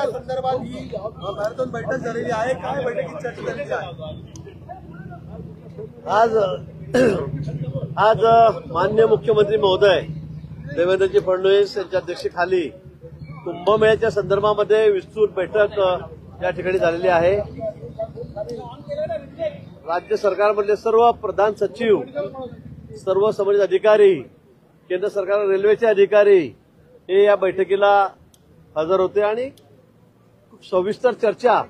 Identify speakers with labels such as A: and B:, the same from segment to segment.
A: या संदर्भात ही मॅरेथॉन बैठक झालेली आहे, काय बैठकीत चर्चा झालेली आहे?
B: आज माननीय मुख्यमंत्री महोदय देवेंद्रजी फडणवीस यांच्या अध्यक्षतेखाली कुंभमेळ्याच्या संदर्भामध्ये विस्तृत बैठक या ठिकाणी झालेली आहे। राज्य सरकारमधले सर्व प्रधान सचिव, सर्व संबंधित अधिकारी, केंद्र सरकार रेल्वेचे अधिकारी हे या बैठकीला हजर होते आणि सविस्तर चर्चा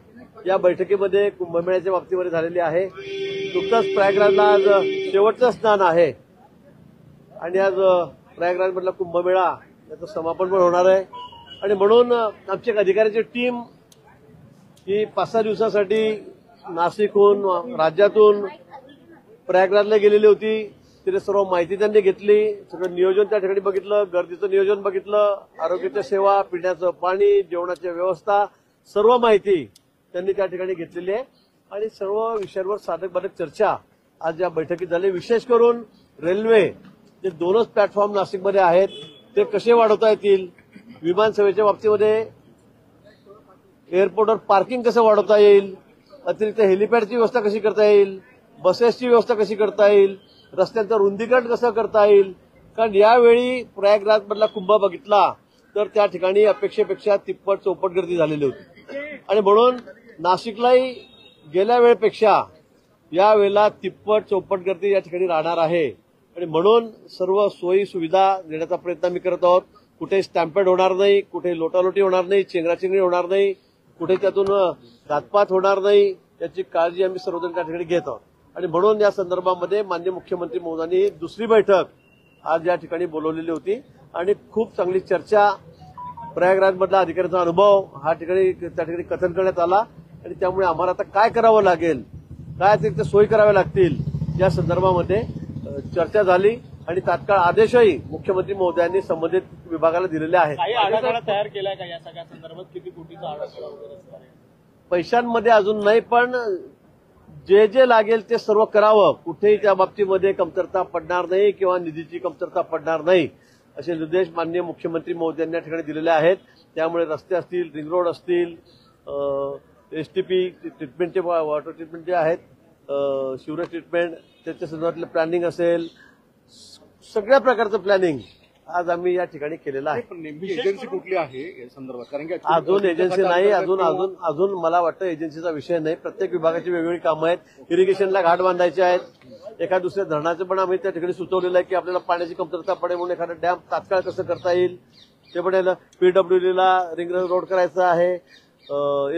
B: या बैठकीमध्ये कुंभमेळ्याच्या बाबतीमध्ये झालेली आहे। नुकताच प्रयागराजला आज शेवटचं स्नान आहे आणि आज प्रयागराजमधला कुंभमेळा याचं समापन पण होणार आहे आणि म्हणून आमची एक अधिकाऱ्याची टीम ही 5-6 दिवसासाठी नाशिकहून, राज्यातून प्रयागराजला गेलेली होती। तिथे सर्व माहिती त्यांनी घेतली, सगळं नियोजन त्या ठिकाणी बघितलं, गर्दीचं नियोजन बघितलं, आरोग्याच्या सेवा, पिण्याचं पाणी, जेवणाची व्यवस्था, सर्व माहिती त्यांनी त्या ठिकाणी घेतलेली आहे आणि सर्व विषयांवर साधक-बाधक चर्चा आज या बैठकीत झाली। विशेष करून रेल्वे जे 2च प्लॅटफॉर्म नाशिकमध्ये आहेत ते कसे वाढवता येतील, विमान सेवेच्या बाबतीमध्ये एअरपोर्टवर पार्किंग कसं वाढवता येईल, अतिरिक्त हेलिपॅडची व्यवस्था कशी करता येईल, बसेसची व्यवस्था कशी करता येईल, रस्त्यांचं रुंदीकरण कसं करता येईल। कारण यावेळी प्रयागराजमधला कुंभ बघितला तर त्या ठिकाणी अपेक्षेपेक्षा तिप्पट चौपट गर्दी झालेली होती आणि म्हणून नाशिकलाही गेल्या वेळेपेक्षा यावेळेला तिप्पट चौपट गर्दी या ठिकाणी राहणार आहे आणि म्हणून सर्व सोयी सुविधा देण्याचा प्रयत्न आम्ही करत आहोत। कुठे स्टॅम्पेड होणार नाही, कुठे लोटालोटी होणार नाही, चेंगराचेंगरी होणार नाही, कुठे त्यातून घातपात होणार नाही, याची काळजी आम्ही सर्वजण त्या ठिकाणी घेत आहोत आणि म्हणून या संदर्भामध्ये माननीय मुख्यमंत्री महोदयांनी दुसरी बैठक आज या ठिकाणी बोलवलेली होती आणि खूप चांगली चर्चा, प्रयागराजमधला अधिकाऱ्यांचा अनुभव त्या ठिकाणी कथन करण्यात आला आणि त्यामुळे आम्हाला आता काय करावं लागेल, काय अतिरिक्त सोयी कराव्या लागतील या संदर्भामध्ये चर्चा झाली आणि तात्काळ आदेशही मुख्यमंत्री महोदयांनी संबंधित विभागाला दिलेले आहेत।
C: काही आराखडा तयार केलाय का या सगळ्या संदर्भात? किती कोटीचा आराखडा वगैरे असणार आहे?
B: पैशांमध्ये अजून नाही, पण जे जे लागेल ते सर्व करावं, कुठेही त्या बाबतीमध्ये कमतरता पडणार नाही किंवा निधीची कमतरता पडणार नाही असे निर्देश माननीय मुख्यमंत्री महोदयांनी या ठिकाणी दिलेले आहेत। त्यामुळे रस्ते असतील, रिंग रोड असतील, एसटीपी ट्रीटमेंटचे, वॉटर ट्रीटमेंट जे आहेत, शिवरेज ट्रीटमेंट, त्याच्या संदर्भातलं प्लॅनिंग असेल, सगळ्या प्रकारचं प्लॅनिंग आज आम्ही या ठिकाणी केलेलं आहे।
A: नेमकी एजन्सी कुठली आहे या संदर्भात? कारण की
B: अजून एजन्सी नाही, अजून मला वाटतं एजन्सीचा विषय नाही। प्रत्येक विभागाची वेगवेगळी कामं आहेत। इरिगेशनला घाट बांधायचे आहेत, एखाद्या दुसऱ्या धरणाचं पण आम्ही त्या ठिकाणी सुचवलेलं आहे की आपल्याला पाण्याची कमतरता पडेल म्हणून एखादा डॅम तात्काळ कसं करता येईल ते पण आहे। पीडब्ल्यूडीला रिंग रोड करायचं आहे,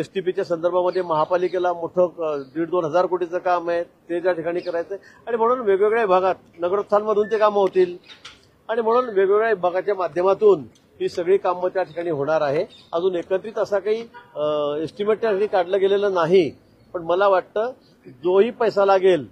B: एसटीपीच्या संदर्भामध्ये महापालिकेला मोठं 1,500-2 हजार कोटीचं काम आहे ते त्या ठिकाणी करायचं आणि म्हणून वेगवेगळ्या विभागात नगरोत्थानमधून ते कामं होतील आणि म्हणून वेगवेगळ्या विभागाच्या माध्यमातून ही सगळी कामं त्या ठिकाणी होणार आहे। अजून एकत्रित असा काही एस्टिमेट त्या ठिकाणी काढलं गेलेलं नाही, पण मला वाटतं जोही पैसा लागेल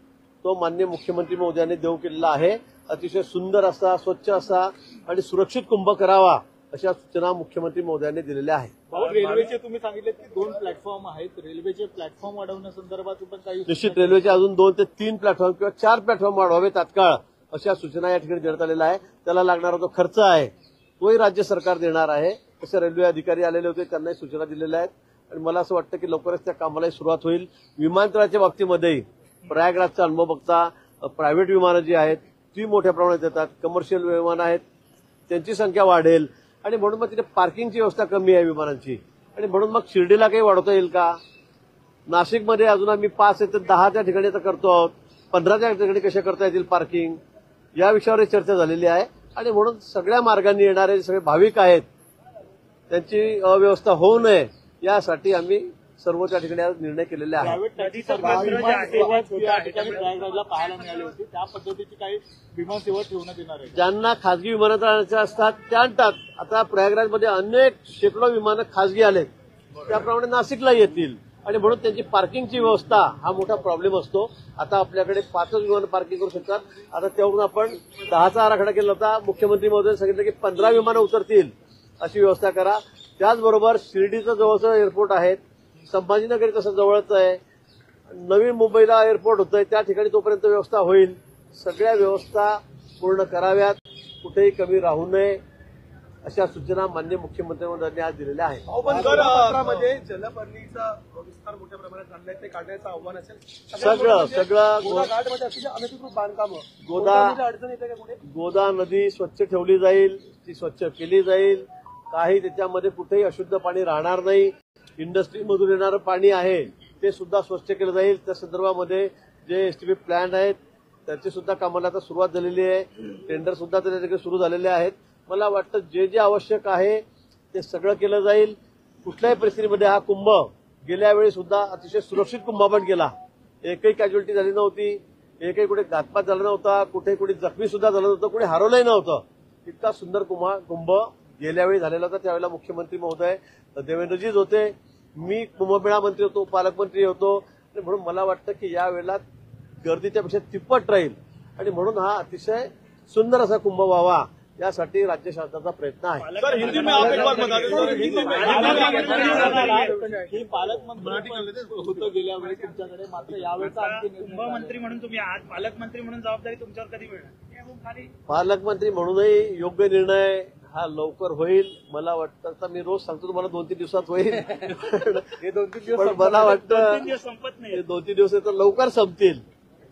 B: तो माननीय मुख्यमंत्री महोदयांनी देऊ केलेला आहे। अतिशय सुंदर असा, स्वच्छ असा आणि सुरक्षित कुंभ करावा अशा सूचना मुख्यमंत्री महोदयांनी दिलेल्या आहेत।
C: रेल्वेचे तुम्ही सांगितले की 2 प्लॅटफॉर्म आहेत, रेल्वेचे प्लॅटफॉर्म वाढवण्यासंदर्भात पण काही
B: निश्चित रेल्वेचे अजून 2 ते 3 प्लॅटफॉर्म किंवा 4 प्लॅटफॉर्म वाढवावे तात्काळ अशा सूचना या ठिकाणी देण्यात आलेल्या आहे। त्याला लागणारा जो खर्च आहे तोही राज्य सरकार देणार आहे। तसे रेल्वे अधिकारी आलेले होते, त्यांनाही सूचना दिलेल्या आहेत आणि मला असं वाटतं की लवकरच त्या कामालाही सुरुवात होईल। विमानतळाच्या बाबतीमध्ये प्रयागराजचा अनुभव बघता प्रायव्हेट विमानं जी आहेत ती मोठ्या प्रमाणात येतात, कमर्शियल विमानं आहेत त्यांची संख्या वाढेल आणि म्हणून मग तिथे पार्किंगची व्यवस्था कमी आहे विमानांची आणि म्हणून मग शिर्डीला काही वाढवता येईल का? नाशिकमध्ये अजून आम्ही 5 ते 10 त्या ठिकाणी आता करतो आहोत, 15 त्या ठिकाणी कशा करता येतील पार्किंग, या विषयावर चर्चा झालेली आहे आणि म्हणून सगळ्या मार्गांनी येणारे सगळे भाविक आहेत त्यांची अव्यवस्था होऊ नये यासाठी आम्ही सर्व त्या ठिकाणी आज निर्णय केलेले आहेत।
C: प्रयागराजला पाहायला मिळाली होती त्या पद्धतीची काही विमान सेवा ठेवण्यात येणार आहे।
B: ज्यांना खासगी विमानतळाच्या असतात त्या आणतात। आता प्रयागराजमध्ये अनेक शेकडो विमानं खासगी आलेत, त्याप्रमाणे नाशिकला येतील आणि म्हणून त्यांची पार्किंगची व्यवस्था हा मोठा प्रॉब्लेम असतो। आता आपल्याकडे 5च विमानं पार्किंग करू शकतात, आता त्यावरून आपण 10चा आराखडा केला होता। मुख्यमंत्री महोदयांनी सांगितलं की 15 विमानं उतरतील अशी व्यवस्था करा। त्याचबरोबर शिर्डीचं जवळचं एअरपोर्ट आहे, संभाजीनगर तसं जवळच आहे, नवीन मुंबईला एअरपोर्ट होतंय त्या ठिकाणी तोपर्यंत व्यवस्था होईल। सगळ्या व्यवस्था पूर्ण कराव्यात, कुठेही कमी राहू नये अशा सूचना माननीय मुख्यमंत्र्यांनी आज दिलेल्या आहेत.
A: पण पत्रामध्ये जलपर्णीचा विस्तार मोठ्या प्रमाणात आणलाय ते काढण्याचं आव्हान असेल.
B: सगळं
A: घाटमध्ये असलेली अनधिकृत बांधकामं अडचण येते का कुठे?
B: गोदा नदी स्वच्छ ठेवली जाईल, ती स्वच्छ केली जाईल. काही त्याच्यामध्ये कुठेही अशुद्ध पाणी राहणार नाही. इंडस्ट्रीमधून येणारं पाणी आहे ते सुद्धा स्वच्छ केलं जाईल. त्या संदर्भामध्ये जे एसटीपी प्लॅन आहेत त्याची सुद्धा कामाला आता सुरुवात झालेली आहे. टेंडर सुद्धा त्याच्या सुरू झालेले आहेत. मला वाटतं जे जे आवश्यक आहे ते सगळं केलं जाईल. कुठल्याही परिस्थितीमध्ये हा कुंभ गेल्या वेळी सुद्धा अतिशय सुरक्षित कुंभ आपण केला. एकही कॅज्युअल्टी झाली नव्हती, एकही कुठे घातपात झाला नव्हता, कुठे कुठे जखमी सुद्धा झालं नव्हतं, कुठे हरवलंही नव्हतं. इतका सुंदर कुंभ गेल्या वेळी झालेला होता. त्यावेळेला मुख्यमंत्री महोदय देवेंद्रजीच होते, मी कुंभमेळा मंत्री होतो, पालकमंत्री होतो. म्हणून मला वाटतं की यावेळेला गर्दी त्यापेक्षा तिप्पट राहील आणि म्हणून हा अतिशय सुंदर असा कुंभ व्हावा यासाठी राज्य शासनाचा प्रयत्न आहे.
C: ही पालकमंत्री होतं गेल्या वेळी तुमच्याकडे, मात्र यावेळेचा आणखी
D: कुंभमंत्री म्हणून तुम्ही आज पालकमंत्री म्हणून जबाबदारी तुमच्यावर कधी मिळणार?
B: पालकमंत्री म्हणूनही योग्य निर्णय हा लवकर होईल. मला वाटतं आता मी रोज सांगतो तुम्हाला 2-3 दिवसात होईल.
C: हे 2-3 दिवस
B: पण मला वाटतं
D: संपत नाही.
B: 2-3 दिवस तर लवकर संपतील.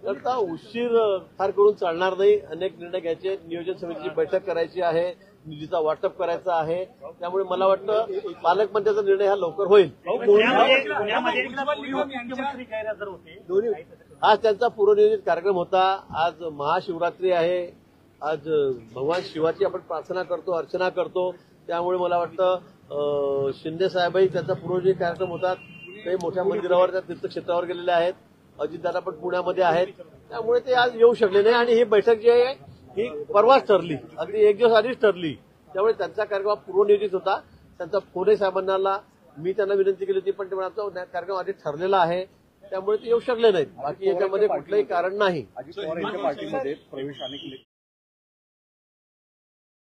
B: तर आता उशीर फार करून चालणार नाही. अनेक निर्णय घ्यायचे, नियोजन समितीची बैठक करायची आहे, निधीचा वाटप करायचा आहे. त्यामुळे मला वाटतं पालकमंत्र्याचा निर्णय हा लवकर होईल. आज त्यांचा पूर्वनियोजित कार्यक्रम होता. आज महाशिवरात्री आहे. आज भगवान शिवाची आपण प्रार्थना करतो, अर्चना करतो. त्यामुळे मला वाटतं शिंदे साहेबही त्यांचा पूर्वनियोजित कार्यक्रम होतात. ते मोठ्या मंदिरावर त्या तीर्थक्षेत्रावर गेलेले आहेत. अजितदादा पण पुण्यामध्ये आहेत. त्यामुळे ते आज येऊ शकले नाही आणि ही बैठक जी आहे ही परवाच ठरली, अगदी एक दिवस आधीच ठरली. त्यामुळे त्यांचा कार्यक्रम पूर्वनियोजित होता. त्यांचा फोनही साहेबांना मी त्यांना विनंती केली होती, पण ते म्हणाले कार्यक्रम आधी ठरलेला आहे, त्यामुळे ते येऊ शकले नाहीत. बाकी याच्यामध्ये कुठलंही कारण नाही.
E: अजित पवार यांच्या पार्टीमध्ये प्रवेश अनेक